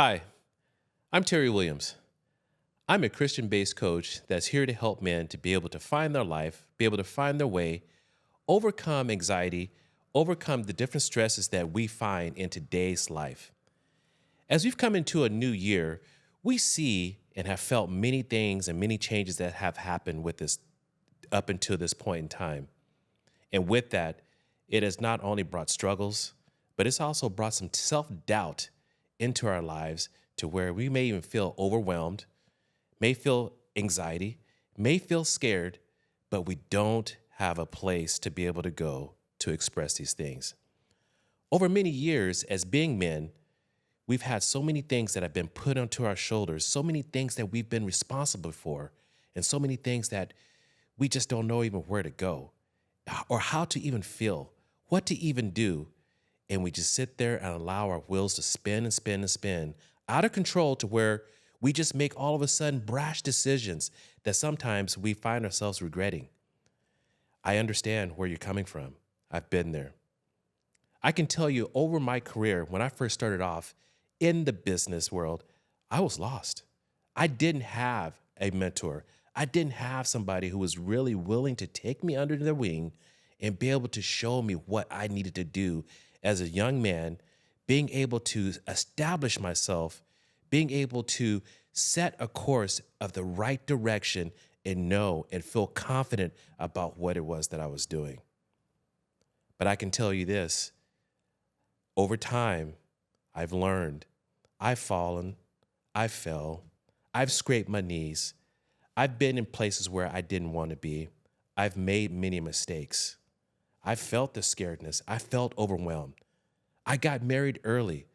Hi, I'm Terry Williams. I'm a Christian based coach that's here to help men to be able to find their life, be able to find their way, overcome anxiety, overcome the different stresses that we find in today's life. As we've come into a new year, we see and have felt many things and many changes that have happened with this up until this point in time. And with that, it has not only brought struggles, but it's also brought some self doubt into our lives to where we may even feel overwhelmed, may feel anxiety, may feel scared, but we don't have a place to be able to go to express these things. Over many years, as being men, we've had so many things that have been put onto our shoulders, so many things that we've been responsible for, and so many things that we just don't know even where to go or how to even feel, what to even do. And we just sit there and allow our wheels to spin and spin and spin out of control to where we just make all of a sudden brash decisions that sometimes we find ourselves regretting. I understand where you're coming from. I've been there. I can tell you over my career, when I first started off in the business world, I was lost. I didn't have a mentor. I didn't have somebody who was really willing to take me under their wing and be able to show me what I needed to do as a young man, being able to establish myself, being able to set a course of the right direction and know and feel confident about what it was that I was doing. But I can tell you this, over time, I've learned, I've fallen, I fell, I've scraped my knees, I've been in places where I didn't want to be, I've made many mistakes. I felt the scaredness. I felt overwhelmed. I got married early.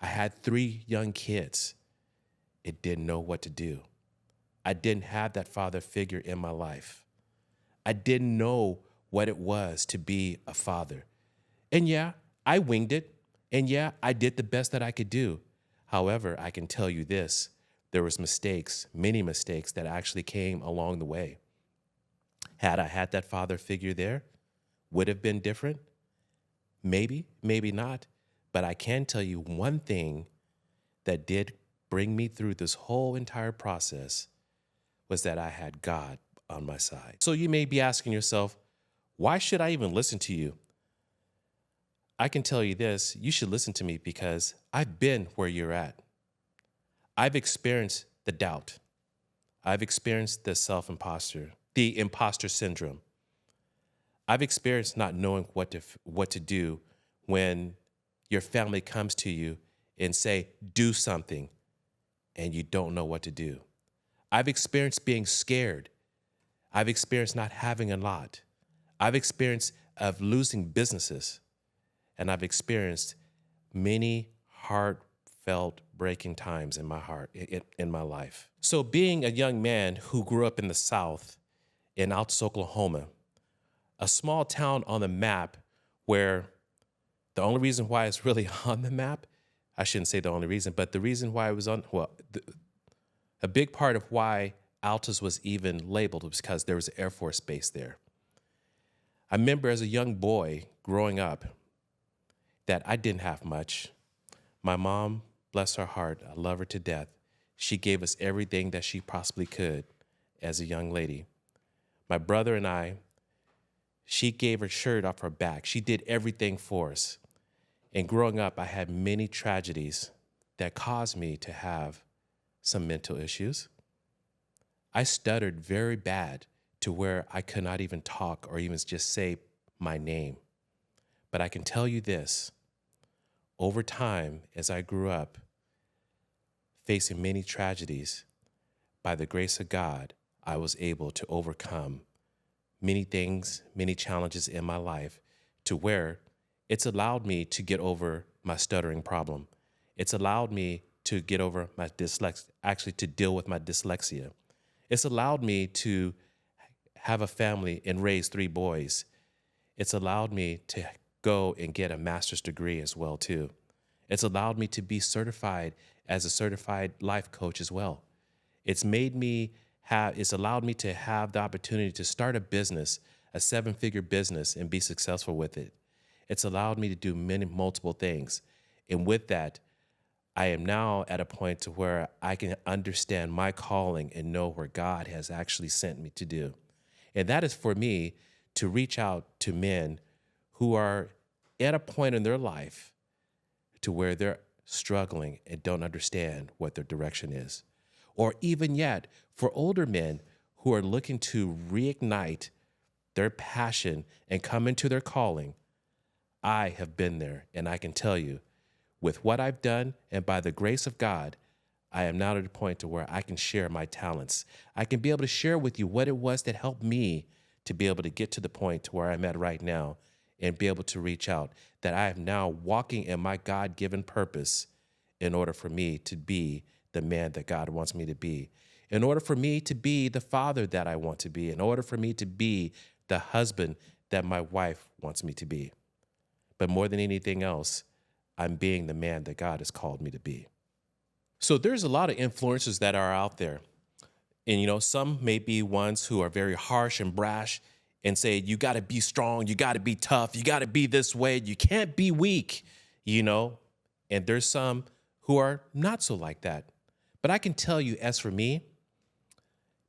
I had 3 young kids. It didn't know what to do. I didn't have that father figure in my life. I didn't know what it was to be a father. And yeah, I winged it. And yeah, I did the best that I could do. However, I can tell you this, there was mistakes, many mistakes that actually came along the way. Had I had that father figure there, would have been different? Maybe, maybe not. But I can tell you one thing that did bring me through this whole entire process was that I had God on my side. So you may be asking yourself, why should I even listen to you? I can tell you this, you should listen to me because I've been where you're at. I've experienced the doubt. I've experienced the self-imposter, the imposter syndrome. I've experienced not knowing what to do when your family comes to you and say, do something, and you don't know what to do. I've experienced being scared. I've experienced not having a lot. I've experienced of losing businesses. And I've experienced many heartfelt breaking times in my heart, in my life. So being a young man who grew up in the South, in Altus, Oklahoma, a small town on the map where the only reason why it's really on the map, I shouldn't say the only reason, but the reason why it was on, a big part of why Altus was even labeled was because there was an Air Force base there. I remember as a young boy growing up that I didn't have much. My mom, bless her heart, I love her to death. She gave us everything that she possibly could as a young lady. My brother and I, she gave her shirt off her back. She did everything for us. And growing up, I had many tragedies that caused me to have some mental issues. I stuttered very bad to where I could not even talk or even just say my name. But I can tell you this, over time, as I grew up, facing many tragedies, by the grace of God, I was able to overcome many things, many challenges in my life to where it's allowed me to get over my stuttering problem. It's allowed me to get over my actually to deal with my dyslexia. It's allowed me to have a family and raise 3 boys. It's allowed me to go and get a master's degree as well too. It's allowed me to be certified as a certified life coach as well. It's allowed me to have the opportunity to start a business, a 7-figure business, and be successful with it. It's allowed me to do multiple things. And with that, I am now at a point to where I can understand my calling and know where God has actually sent me to do. And that is for me to reach out to men who are at a point in their life to where they're struggling and don't understand what their direction is. Or even yet, for older men who are looking to reignite their passion and come into their calling. I have been there, and I can tell you, with what I've done and by the grace of God, I am now at a point to where I can share my talents. I can be able to share with you what it was that helped me to be able to get to the point to where I'm at right now and be able to reach out, that I am now walking in my God-given purpose in order for me to be the man that God wants me to be, in order for me to be the father that I want to be, in order for me to be the husband that my wife wants me to be. But more than anything else, I'm being the man that God has called me to be. So there's a lot of influencers that are out there. And, some may be ones who are very harsh and brash and say, you got to be strong, you got to be tough, you got to be this way, you can't be weak. And there's some who are not so like that. But I can tell you, as for me,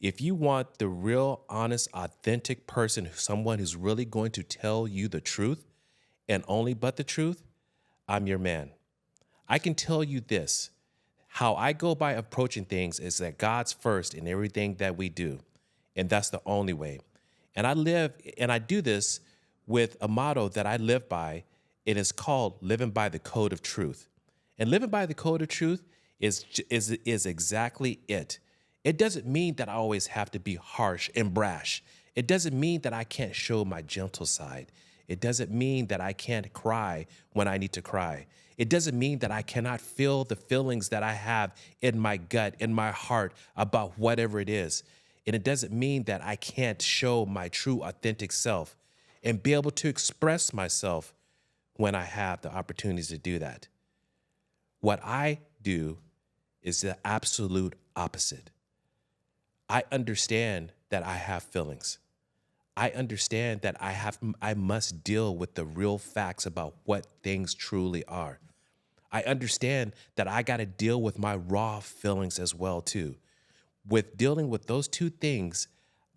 if you want the real, honest, authentic person, someone who's really going to tell you the truth and only but the truth, I'm your man. I can tell you this. How I go by approaching things is that God's first in everything that we do. And that's the only way. And I do this with a motto that I live by. It is called living by the code of truth. And living by the code of truth is exactly it. It doesn't mean that I always have to be harsh and brash. It doesn't mean that I can't show my gentle side. It doesn't mean that I can't cry when I need to cry. It doesn't mean that I cannot feel the feelings that I have in my gut, in my heart about whatever it is. And it doesn't mean that I can't show my true, authentic self and be able to express myself when I have the opportunities to do that. What I do is the absolute opposite. I understand that I have feelings. I understand that I must deal with the real facts about what things truly are. I understand that I got to deal with my raw feelings as well too. With dealing with those two things,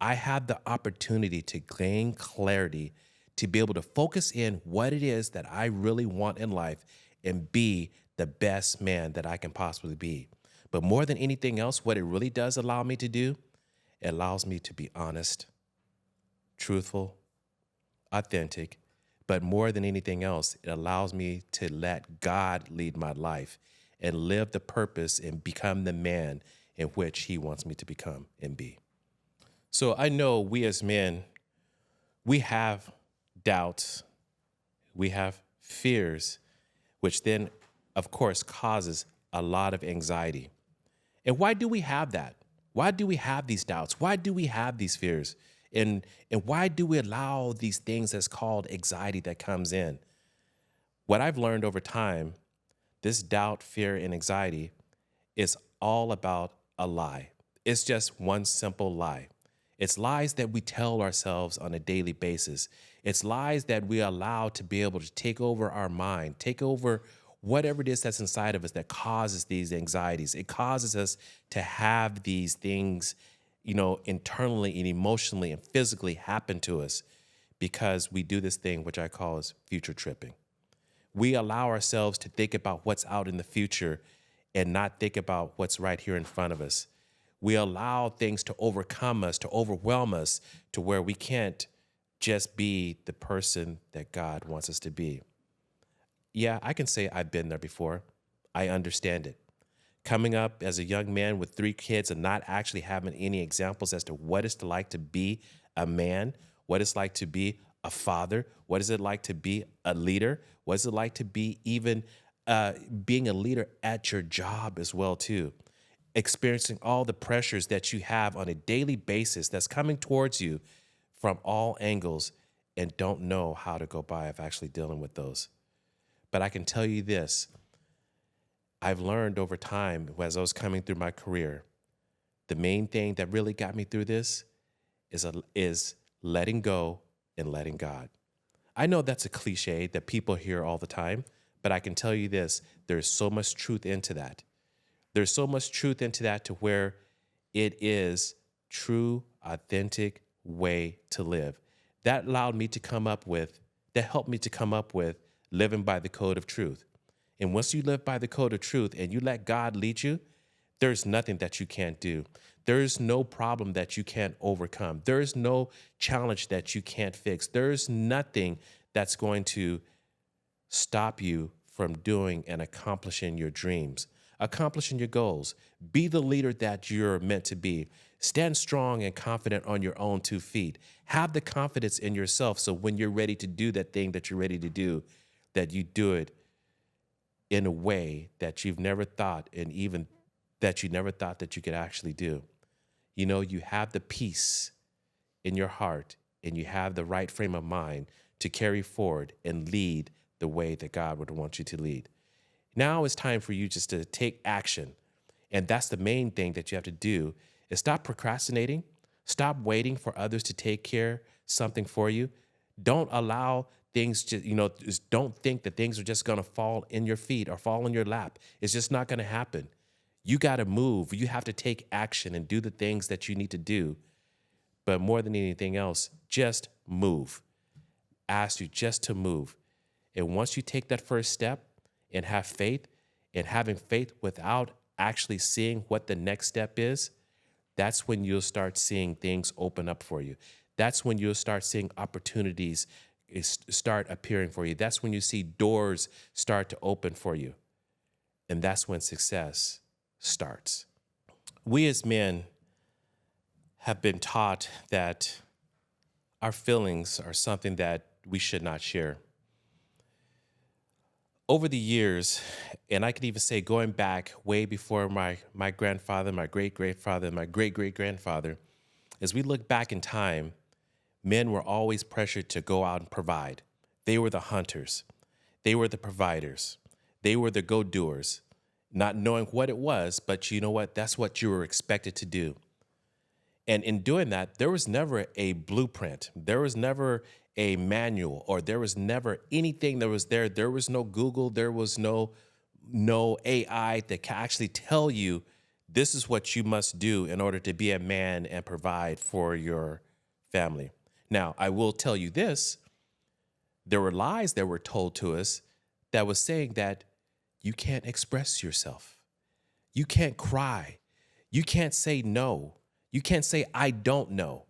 I have the opportunity to gain clarity, to be able to focus in what it is that I really want in life and be the best man that I can possibly be. But more than anything else, what it really does allow me to do, it allows me to be honest, truthful, authentic, but more than anything else, it allows me to let God lead my life and live the purpose and become the man in which he wants me to become and be. So I know we as men, we have doubts, we have fears, which then, of course, causes a lot of anxiety. And why do we have that? Why do we have these doubts? Why do we have these fears? And why do we allow these things that's called anxiety that comes in? What I've learned over time, this doubt, fear, and anxiety is all about a lie. It's just one simple lie. It's lies that we tell ourselves on a daily basis. It's lies that we allow to be able to take over our mind, take over whatever it is that's inside of us that causes these anxieties. It causes us to have these things, internally and emotionally and physically happen to us because we do this thing which I call as future tripping. We allow ourselves to think about what's out in the future and not think about what's right here in front of us. We allow things to overcome us, to overwhelm us, to where we can't just be the person that God wants us to be. Yeah, I can say I've been there before. I understand it. Coming up as a young man with 3 kids and not actually having any examples as to what it's like to be a man, what it's like to be a father, what is it like to be a leader, what is it like to be even being a leader at your job as well too. Experiencing all the pressures that you have on a daily basis that's coming towards you from all angles and don't know how to go by of actually dealing with those. But I can tell you this, I've learned over time as I was coming through my career, the main thing that really got me through this is letting go and letting God. I know that's a cliche that people hear all the time, But I can tell you this, there's so much truth into that. There's so much truth into that to where it is true, authentic way to live. That allowed me to come up with, that helped me to come up with living by the code of truth. And once you live by the code of truth and you let God lead you, there's nothing that you can't do. There is no problem that you can't overcome. There is no challenge that you can't fix. There is nothing that's going to stop you from doing and accomplishing your dreams, accomplishing your goals. Be the leader that you're meant to be. Stand strong and confident on your own 2 feet. Have the confidence in yourself so when you're ready to do that thing that you're ready to do, that you do it in a way that you've never thought, and even that you never thought that you could actually do. You know, you have the peace in your heart and you have the right frame of mind to carry forward and lead the way that God would want you to lead. Now it's time for you just to take action. And that's the main thing that you have to do is stop procrastinating. Stop waiting for others to take care something for you. Don't allow things to, just don't think that things are just going to fall in your feet or fall in your lap. It's just not going to happen. You got to move. You have to take action and do the things that you need to do. But more than anything else, just move. Ask you just to move. And once you take that first step and have faith, and having faith without actually seeing what the next step is, that's when you'll start seeing things open up for you. That's when you'll start seeing opportunities start appearing for you. That's when you see doors start to open for you. And that's when success starts. We as men have been taught that our feelings are something that we should not share. Over the years, and I could even say going back way before my grandfather, my great-grandfather, my great-great-grandfather, as we look back in time, men were always pressured to go out and provide. They were the hunters. They were the providers. They were the go-doers, not knowing what it was, but you know what? That's what you were expected to do. And in doing that, there was never a blueprint. There was never a manual, or there was never anything that was there. There was no Google. There was no AI that can actually tell you this is what you must do in order to be a man and provide for your family. Now, I will tell you this. There were lies that were told to us that was saying that you can't express yourself. You can't cry. You can't say no. You can't say, I don't know.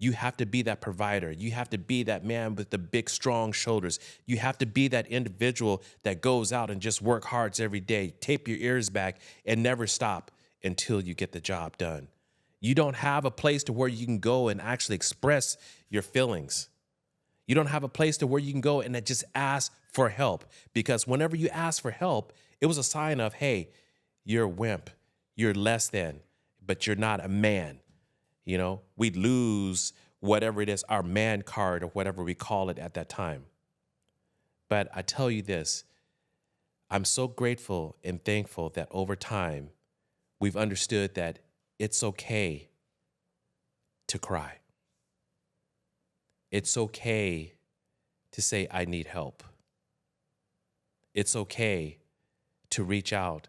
You have to be that provider. You have to be that man with the big, strong shoulders. You have to be that individual that goes out and just work hard every day, tape your ears back, and never stop until you get the job done. You don't have a place to where you can go and actually express your feelings. You don't have a place to where you can go and just ask for help, because whenever you ask for help, it was a sign of, hey, you're a wimp, you're less than, but you're not a man. We'd lose whatever it is, our man card or whatever we call it at that time. But I tell you this, I'm so grateful and thankful that over time, we've understood that it's okay to cry. It's okay to say, I need help. It's okay to reach out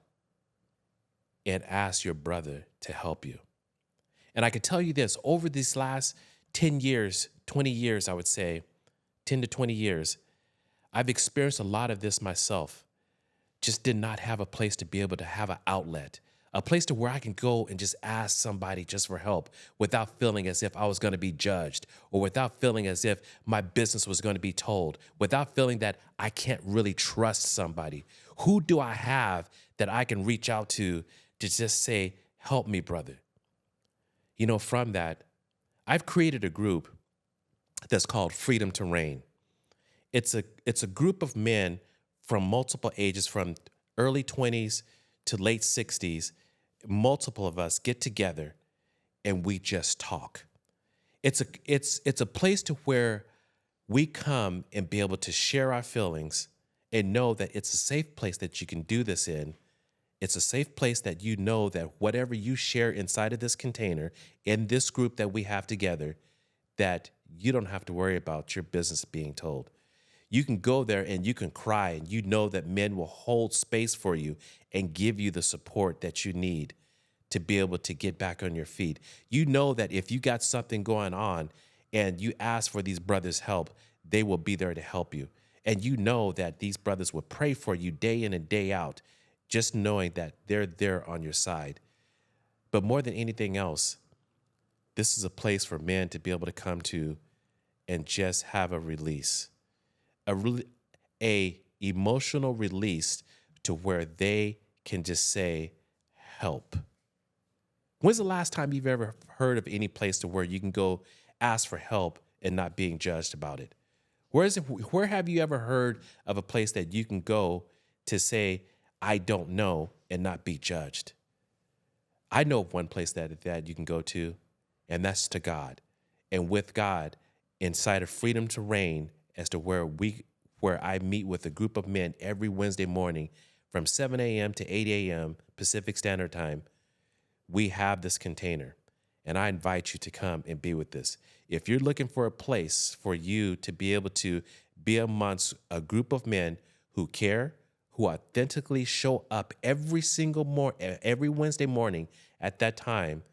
and ask your brother to help you. And I can tell you this, over these last 10 years, 20 years, I would say, 10 to 20 years, I've experienced a lot of this myself. Just did not have a place to be able to have an outlet, a place to where I can go and just ask somebody just for help without feeling as if I was going to be judged, or without feeling as if my business was going to be told, without feeling that I can't really trust somebody. Who do I have that I can reach out to just say, help me, brother? From that, I've created a group that's called Freedom to Reign. It's a group of men from multiple ages, from early 20s to late 60s. Multiple of us get together and we just talk. It's a place to where we come and be able to share our feelings and know that it's a safe place that you can do this in. It's a safe place that you know that whatever you share inside of this container, in this group that we have together, that you don't have to worry about your business being told. You can go there and you can cry, and you know that men will hold space for you and give you the support that you need to be able to get back on your feet. You know that if you got something going on and you ask for these brothers' help, they will be there to help you. And you know that these brothers will pray for you day in and day out, just knowing that they're there on your side. But more than anything else, this is a place for men to be able to come to and just have a release, a emotional release to where they can just say, help. When's the last time you've ever heard of any place to where you can go ask for help and not being judged about it? Where have you ever heard of a place that you can go to say, I don't know, and not be judged? I know of one place that you can go to, and that's to God. And with God, inside of Freedom to Reign, as to where I meet with a group of men every Wednesday morning from 7 a.m. to 8 a.m. Pacific Standard Time, we have this container. And I invite you to come and be with us. If you're looking for a place for you to be able to be amongst a group of men who care, who authentically show up every Wednesday morning at that time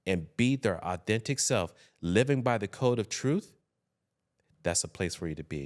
and be their authentic self, living by the code of truth, that's a place for you to be.